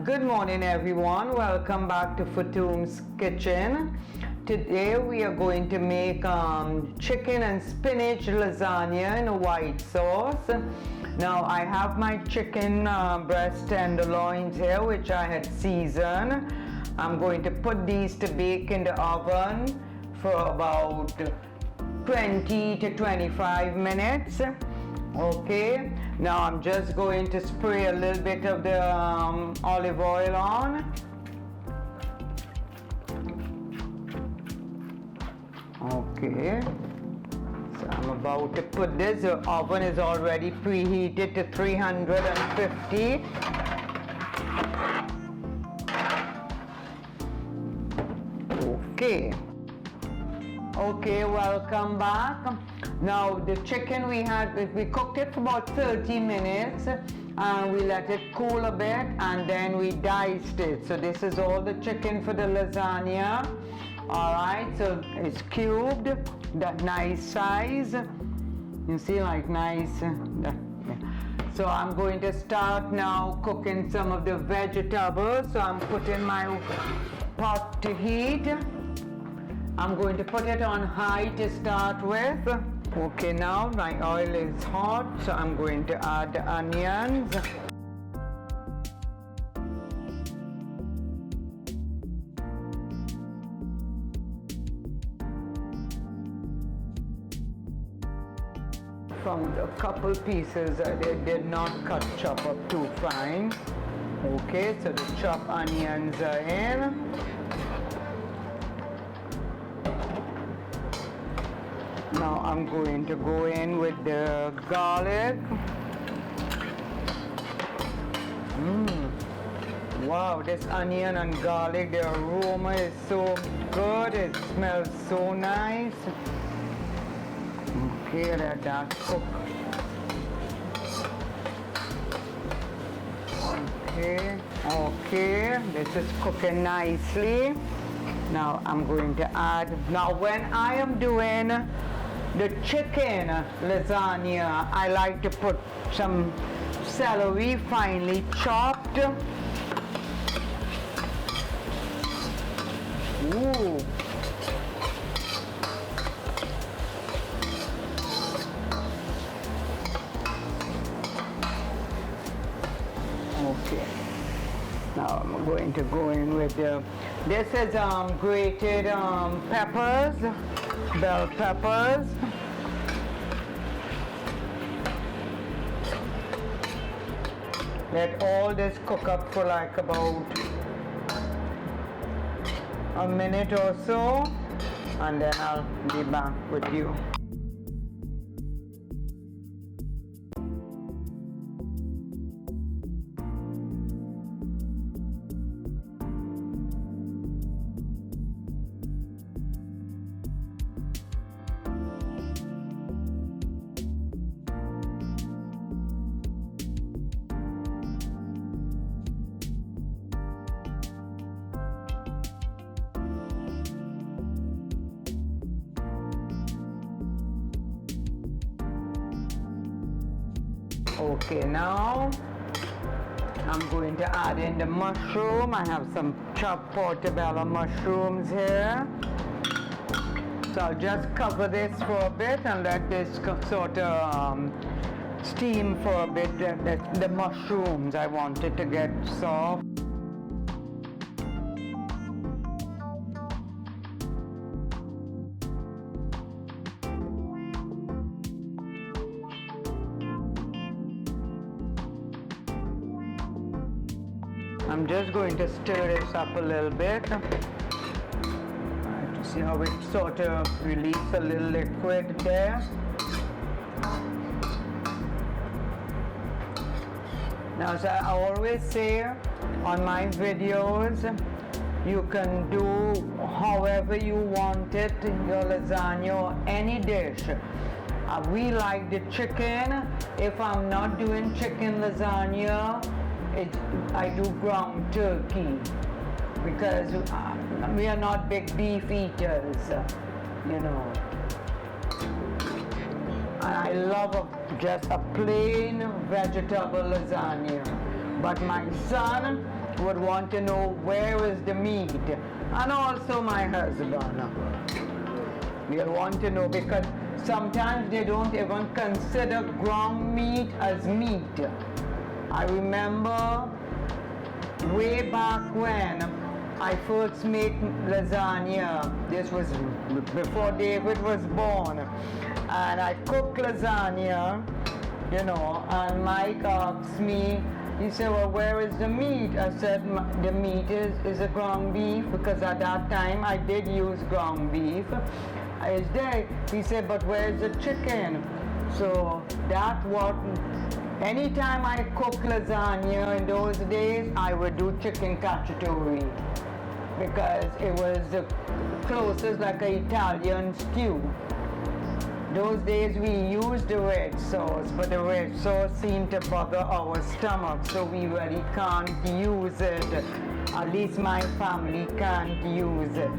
Good morning everyone, welcome back to Fatum's Kitchen. Today we are going to make chicken and spinach lasagna in a white sauce. Now I have my chicken breast tenderloins here which I had seasoned. I'm going to put these to bake in the oven for about 20 to 25 minutes. Okay, now I'm just going to spray a little bit of the olive oil on. Okay, so I'm about to put this. The oven is already preheated to 350. Okay, welcome back. Now the chicken we cooked it for about 30 minutes and we let it cool a bit and then we diced it. So this is all the chicken for the lasagna. Alright, so it's cubed, that nice size. You see, like nice. So I'm going to start now cooking some of the vegetables. So I'm putting my pot to heat. I'm going to put it on high to start with. Okay, now my oil is hot, so I'm going to add the onions. From a couple pieces, they did not chop up too fine. Okay, so the chopped onions are in. Now I'm going to go in with the garlic. Wow, this onion and garlic, the aroma is so good. It smells so nice. Okay, let that cook. Okay, this is cooking nicely. Now I'm going to add, now when I am doing the chicken lasagna, I like to put some celery finely chopped. Ooh. Okay. Now I'm going to go in with this is grated peppers, bell peppers. Let all this cook up for like about a minute or so, and then I'll be back with you. Okay, now I'm going to add in the mushroom. I have some chopped portobello mushrooms here. So I'll just cover this for a bit and let this sort of steam for a bit. The mushrooms, I want it to get soft. I'm just going to stir this up a little bit to see how it sort of releases a little liquid there. Now, as I always say on my videos, you can do however you want it, your lasagna or any dish. We like the chicken. If I'm not doing chicken lasagna, I do ground turkey because we are not big beef eaters, you know. And I love just a plain vegetable lasagna But my son would want to know where is the meat, and also my husband. They'll want to know because sometimes they don't even consider ground meat as meat. I remember way back when I first made lasagna. This was before David was born. And I cooked lasagna, and Mike asked me, he said, well, where is the meat? I said, the meat is a ground beef, because at that time I did use ground beef. Is there? He said, but where's the chicken? So that what, anytime I cook lasagna in those days, I would do chicken cacciatore, because it was the closest like an Italian stew. Those days we used the red sauce, but the red sauce seemed to bother our stomach, so we really can't use it. At least my family can't use it.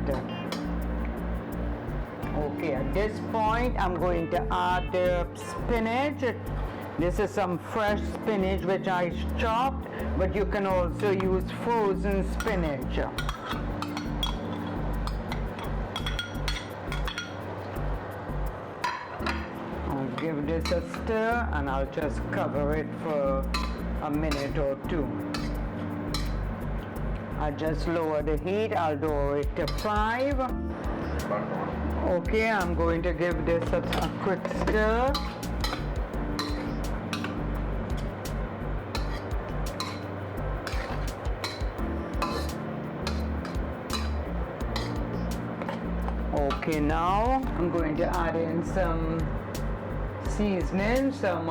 Okay, at this point I'm going to add the spinach. This is some fresh spinach which I chopped, but you can also use frozen spinach. Give this a stir, and I'll just cover it for a minute or two. I just lower the heat. I'll lower it to 5. Okay, I'm going to give this a quick stir. Okay, now I'm going to add in some seasoning, some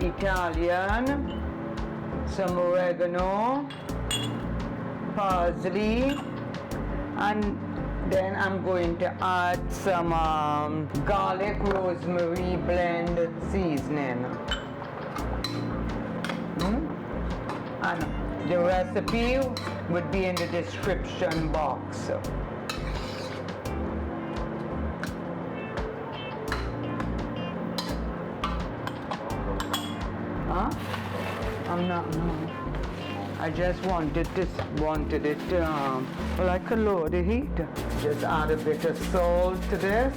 Italian, some oregano, parsley, and then I'm going to add some garlic rosemary blend seasoning. And the recipe would be in the description box. I'm not, no. I just wanted it, well, I could lower the heat. Just add a bit of salt to this.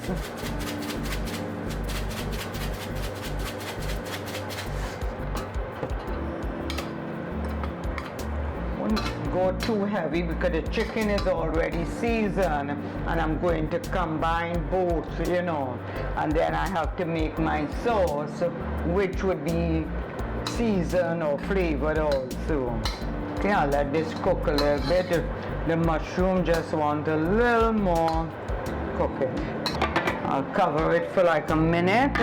Wouldn't go too heavy because the chicken is already seasoned, and I'm going to combine both, and then I have to make my sauce, which would be seasoned or flavored also. Okay, I'll let this cook a little bit. The mushroom just want a little more cooking. I'll cover it for like a minute.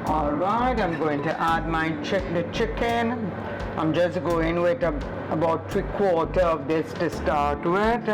Alright, I'm going to add the chicken. I'm just going with about 3/4 of this to start with.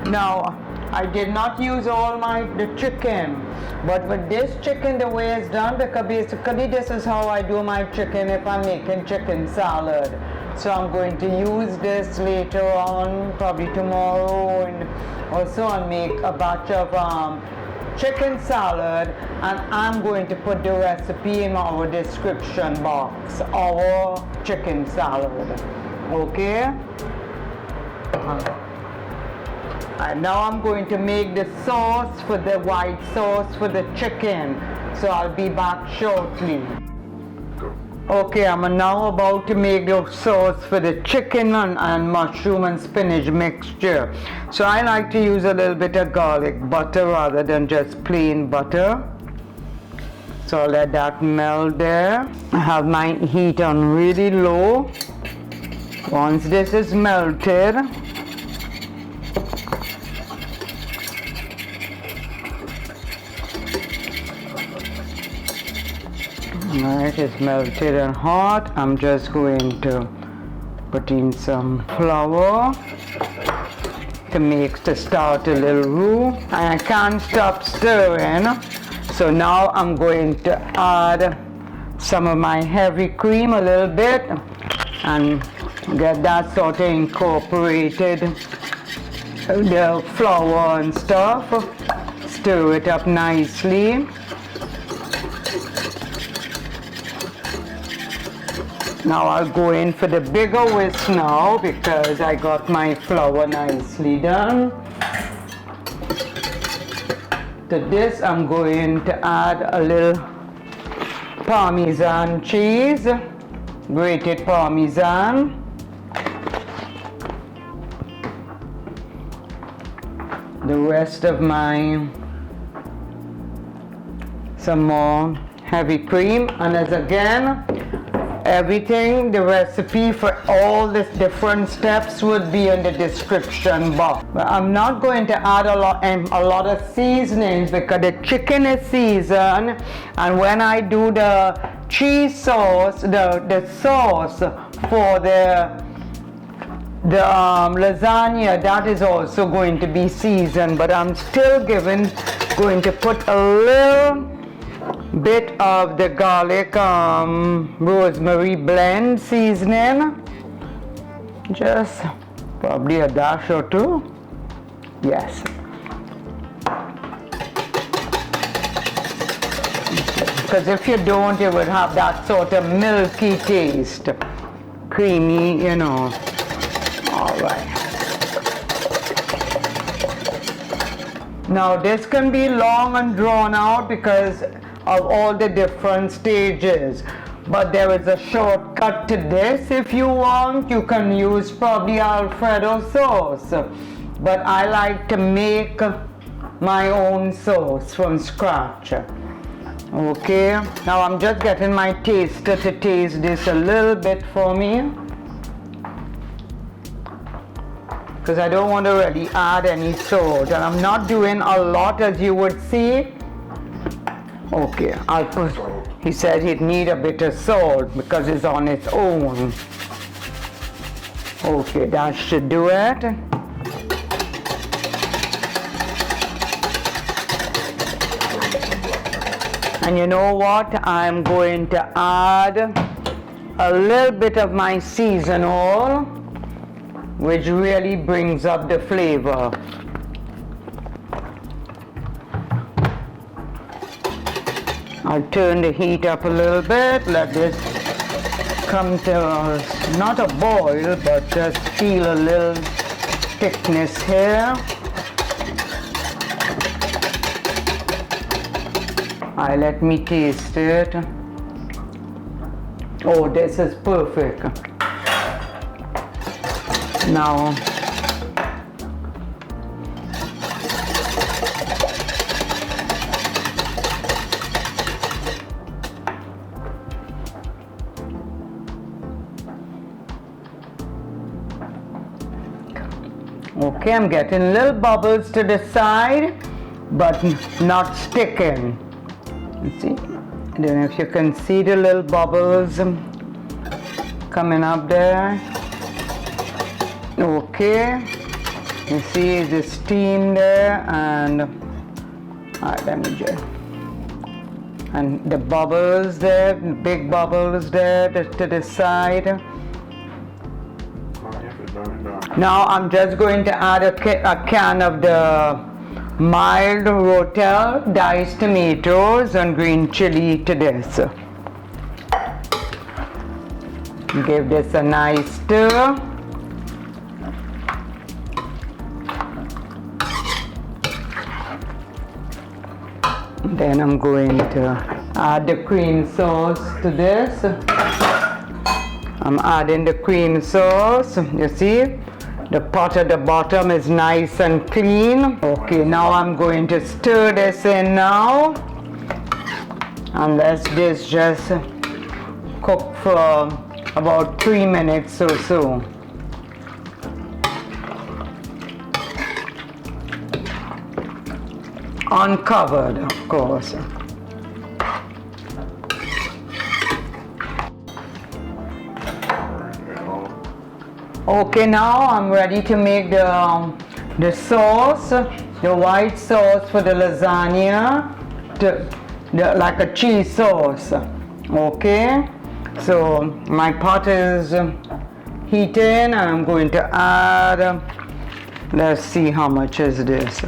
Now, I did not use all the chicken, but with this chicken, the way it's done, because basically this is how I do my chicken if I'm making chicken salad. So I'm going to use this later on, probably tomorrow, and also I'll make a batch of chicken salad, and I'm going to put the recipe in our description box, our chicken salad. Okay? And now I'm going to make the sauce for the white sauce for the chicken. So I'll be back shortly. Okay, I'm now about to make the sauce for the chicken and mushroom and spinach mixture. So I like to use a little bit of garlic butter rather than just plain butter. So I'll let that melt there. I have my heat on really low. Once this is melted, alright, it's melted and hot. I'm just going to put in some flour. to start a little roux, and I can't stop stirring. So now I'm going to add some of my heavy cream a little bit and get that sort of incorporated, the flour and stuff. Stir it up nicely. Now I'll go in for the bigger whisk now because I got my flour nicely done. To this I'm going to add a little Parmesan cheese, grated Parmesan. The rest of some more heavy cream, and as again, everything, the recipe for all these different steps would be in the description box. But I'm not going to add a lot of seasonings because the chicken is seasoned, and when I do the cheese sauce, the sauce for the lasagna, that is also going to be seasoned, but I'm still going to put a little bit of the garlic rosemary blend seasoning, just probably a dash or two. Yes, because if you don't, it would have that sort of milky taste, creamy, you know. All right, now this can be long and drawn out because of all the different stages, but there is a shortcut to this. If you want, you can use probably Alfredo sauce, but I like to make my own sauce from scratch. Okay, now I'm just getting my taster to taste this a little bit for me because I don't want to really add any salt, and I'm not doing a lot, as you would see. Okay, he said he'd need a bit of salt because it's on its own. Okay, that should do it. And you know what? I'm going to add a little bit of my seasonal, which really brings up the flavor. I'll turn the heat up a little bit, let this come to not a boil, but just feel a little thickness here. Let me taste it. Oh, this is perfect. Now, okay, I'm getting little bubbles to the side, but not sticking. You see? I don't know if you can see the little bubbles coming up there. Okay, you see the steam there, and let me just, and the bubbles there, big bubbles there to the side. Now I'm just going to add a can of the mild Rotel diced tomatoes and green chili to this. Give this a nice stir. Then I'm going to add the cream sauce to this. I'm adding the cream sauce. You see, the pot at the bottom is nice and clean. Okay, now I'm going to stir this in now, and let this just cook for about 3 minutes or so. Uncovered, of course. Okay, now I'm ready to make the the sauce, the white sauce for the lasagna, like a cheese sauce. Okay, so my pot is heating, and I'm going to add, let's see how much is this.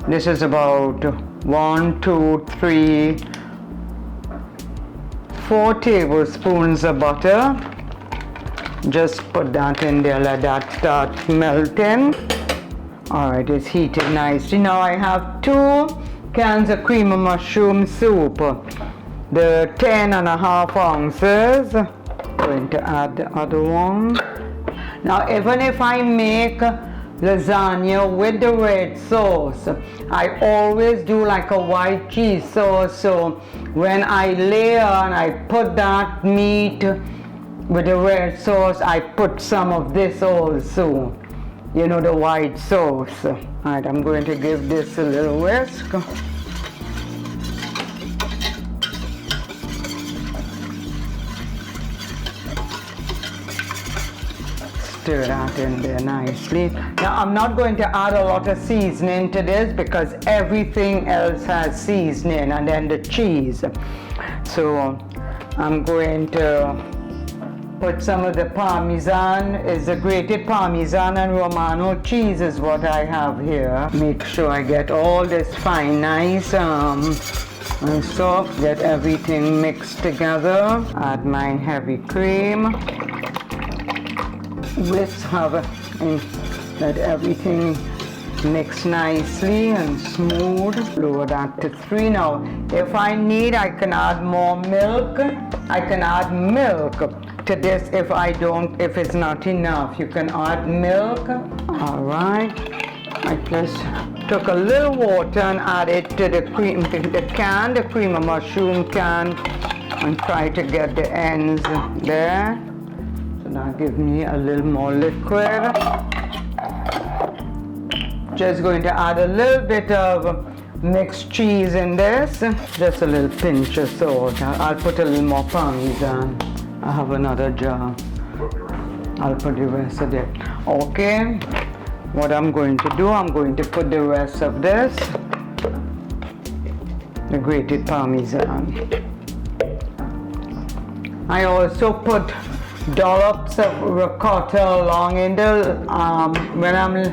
This is about 1, 2, 3, 4 tablespoons of butter. Just put that in there, let that start melting. Alright, it's heated nicely. Now I have 2 cans of cream of mushroom soup. The 10.5 ounces. Going to add the other one. Now even if I make lasagna with the red sauce, I always do like a white cheese sauce, so when I layer and I put that meat with the red sauce, I put some of this also, you know, the white sauce. Alright, I'm going to give this a little whisk. Stir that in there nicely. Now I'm not going to add a lot of seasoning to this because everything else has seasoning, and then the cheese. So I'm going to put some of the Parmesan. Is the grated Parmesan and Romano cheese is what I have here. Make sure I get all this fine, nice and soft. Get everything mixed together. Add my heavy cream. Let everything mix nicely and smooth. Lower that to 3. Now if I need, I can add more milk. I can add milk to this if it's not enough. You can add milk. Alright, I just took a little water and added to the cream of mushroom can, and try to get the ends there. Now give me a little more liquid. Just going to add a little bit of mixed cheese in this. Just a little pinch of salt. I'll put a little more Parmesan. I have another jar. I'll put the rest of it. Okay. What I'm going to do, I'm going to put the rest of this, the grated Parmesan. I also put dollops of ricotta along in the when I'm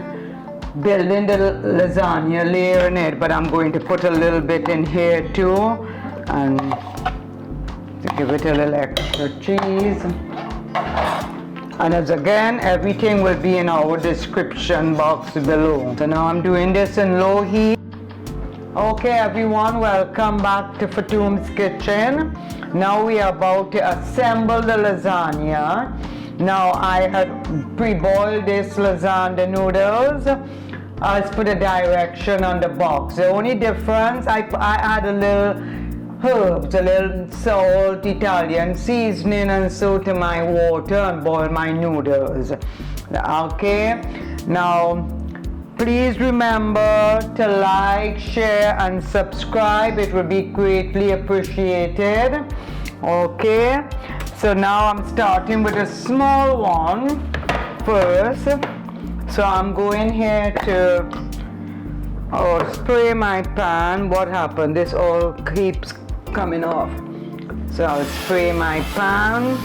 building the lasagna, layering it, but I'm going to put a little bit in here too, and to give it a little extra cheese. And as again, everything will be in our description box below. So now I'm doing this in low heat. Okay everyone, welcome back to Fatum's kitchen. Now we are about to assemble the lasagna. Now I had pre-boiled this lasagna noodles as per the direction on the box. The only difference, I add a little herbs, a little salt, Italian seasoning, and so to my water and boil my noodles. Okay, now please remember to like, share, and subscribe. It will be greatly appreciated. Okay, so now I'm starting with a small one first. So I'm going here to spray my pan. What happened? This all keeps coming off. So I'll spray my pan.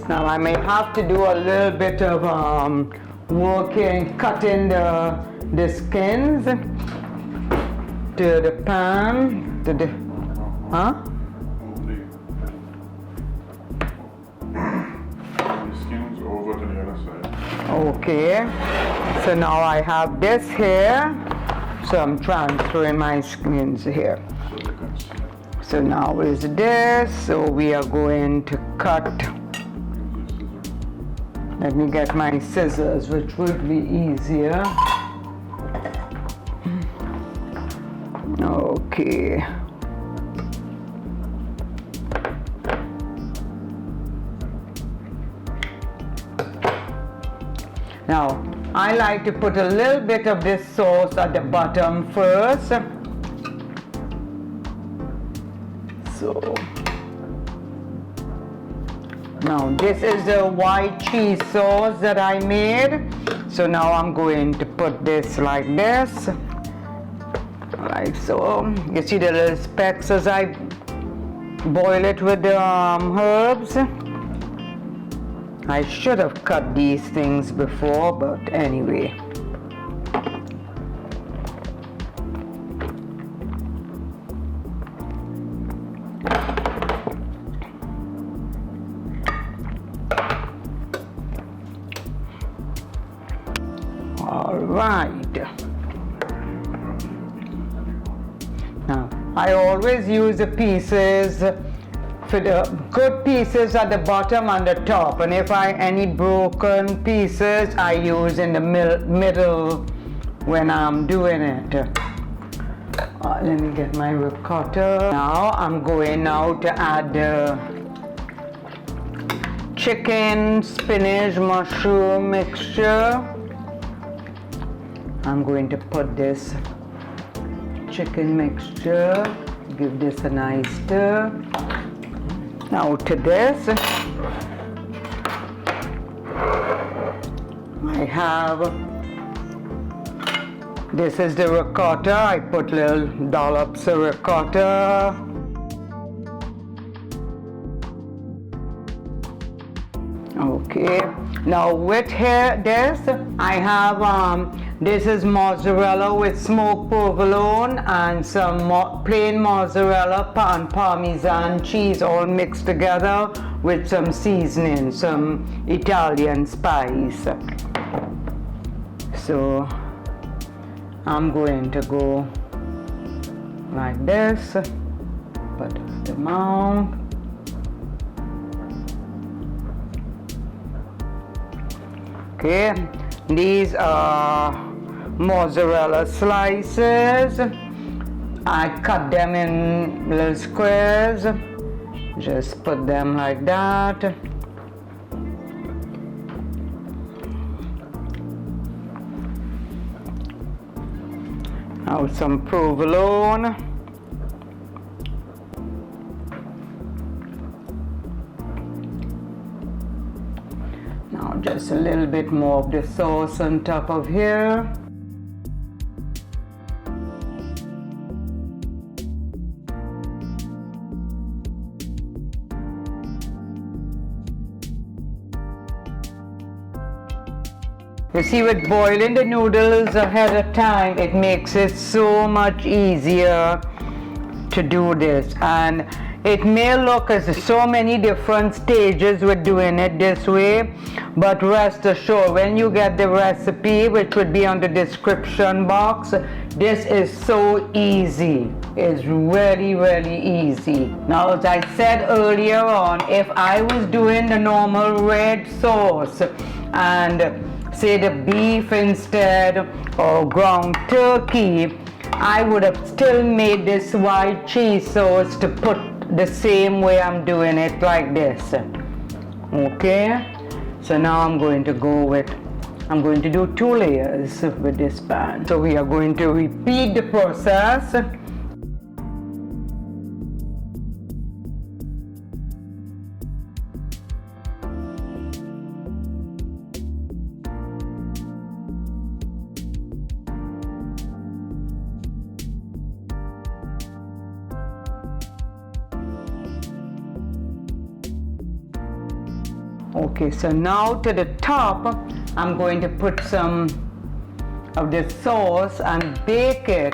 Now I may have to do a little bit of working, cutting the skins to the pan, to the, The skins over to the other side. Okay, so now I have this here, so I'm transferring my skins here. So now is this, so we are going to cut. Let me get my scissors, which would be easier. Okay. Now, I like to put a little bit of this sauce at the bottom first. So, Now this is the white cheese sauce that I made. So now I'm going to put this like this. Like so. You see the little specks as I boil it with the herbs. I should have cut these things before, but anyway. All right. Now, I always use the pieces, for the good pieces at the bottom and the top, and if any broken pieces I use in the middle when I'm doing it. Let me get my ricotta. Now I'm going now to add the chicken, spinach, mushroom mixture. I'm going to put this chicken mixture, give this a nice stir. Now to this, I have, this is the ricotta. I put little dollops of ricotta. Okay, now with this, I have, this is mozzarella with smoked provolone and some plain mozzarella and Parmesan cheese all mixed together with some seasoning, some Italian spice. So I'm going to go like this, put them out. Okay, these are mozzarella slices. I cut them in little squares. Just put them like that. Now some provolone. Now just a little bit more of the sauce on top of here. You see, with boiling the noodles ahead of time, it makes it so much easier to do this. And it may look as so many different stages with doing it this way, but rest assured, when you get the recipe, which would be on the description box, this is so easy. It's really, really easy. Now, as I said earlier on, if I was doing the normal red sauce and say the beef instead or ground turkey, I would have still made this white cheese sauce to put the same way I'm doing it, like this. Okay, so now I'm going to do 2 layers with this pan. So we are going to repeat the process. Okay, so now to the top, I'm going to put some of the sauce and bake it.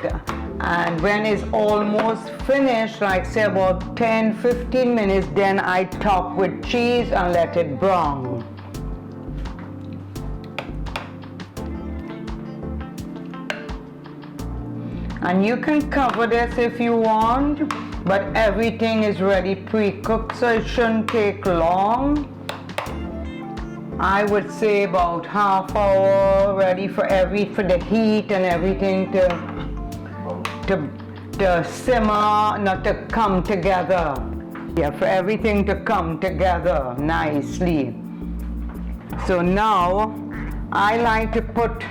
And when it's almost finished, like say about 10-15 minutes, then I top with cheese and let it brown. And you can cover this if you want, but everything is ready pre-cooked, so it shouldn't take long. I would say about half hour ready for the heat and everything to simmer, not to come together. Yeah, for everything to come together nicely. So now I like to put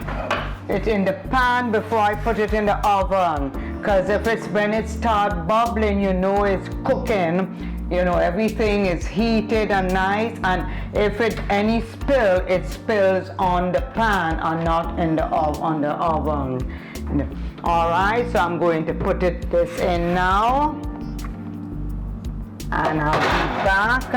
it in the pan before I put it in the oven, because when it starts bubbling, you know it's cooking. you know, everything is heated and nice, and if any spill, it spills on the pan and not in the on the oven. All right, so I'm going to put this in now, and I'll be back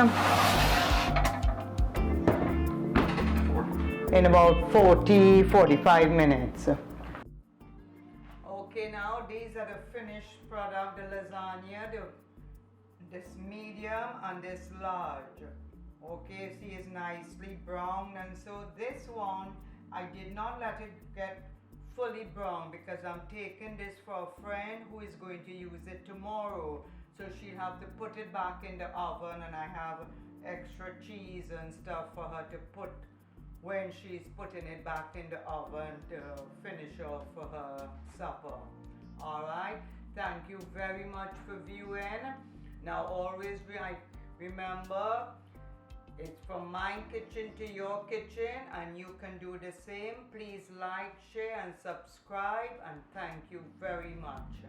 in about 45 minutes. Okay, now these are the finished product, the lasagna, this medium and this large. Okay, see, it's nicely brown, and so this one I did not let it get fully brown because I'm taking this for a friend who is going to use it tomorrow, so she'll have to put it back in the oven, and I have extra cheese and stuff for her to put when she's putting it back in the oven to finish off for her supper. All right, thank you very much for viewing. Now always remember, it's from my kitchen to your kitchen, and you can do the same. Please like, share and subscribe, and thank you very much.